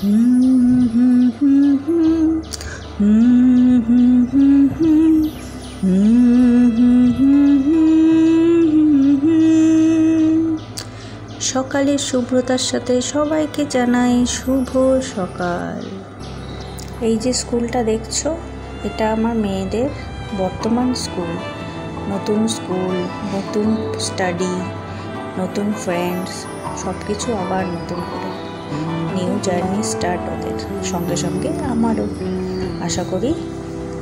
সকালের শুভ্রতার সাথে সবাইকে জানাই শুভ সকাল। এই যে স্কুলটা দেখছো, এটা আমার মেয়েদের বর্তমান স্কুল। নতুন স্কুল, নতুন স্টাডি, নতুন ফ্রেন্ডস, সব কিছু আবার নতুন করে নিউ জার্নি স্টার্ট ওদের। সঙ্গে সঙ্গে আমারও আশা করি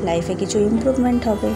লাইফে কিছু ইমপ্রুভমেন্ট হবে।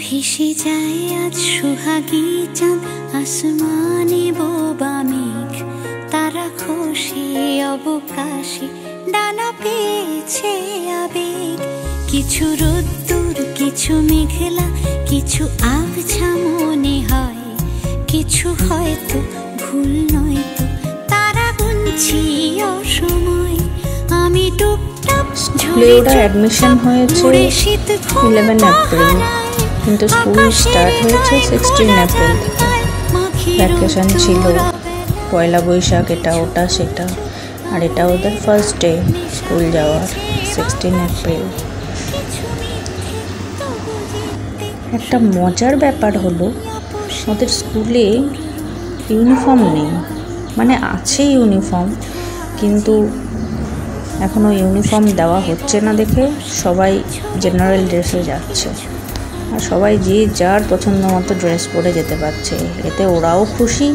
ভেসে যায় আজ সোহাগী চাঁদ, আসমানে বোবা মেঘ, তারা খসে অবকাশে ডানা পেয়েছে আবেগ। কিছু রোদ্দুর, কিছু মেঘলা, কিছু আবছা মনে হয়, কিছু হয়তো ভুল নয়তো তারা গুনছি অসময়। আমি টুকটাক স্কুলে ওরা অ্যাডমিশন হয়েছে 11 এপ্রিল, কিন্তু স্কুল স্টার্ট হয়েছে 16 এপ্রিল থেকে। ভ্যাকেশন ছিল, পয়লা বৈশাখ, এটা ওটা সেটা, আর এটা ওদের ফার্স্ট ডে স্কুল যাওয়ার, 16 এপ্রিল। একটা মজার ব্যাপার হলো, ওদের স্কুলে ইউনিফর্ম নেই, মানে আছে ইউনিফর্ম কিন্তু এখনও ইউনিফর্ম দেওয়া হচ্ছে না দেখে সবাই জেনারেল ড্রেসে যাচ্ছে, আর সবাই যে যার পছন্দ মতো ড্রেস পরে যেতে পারছে। এতে ওরাও খুশি,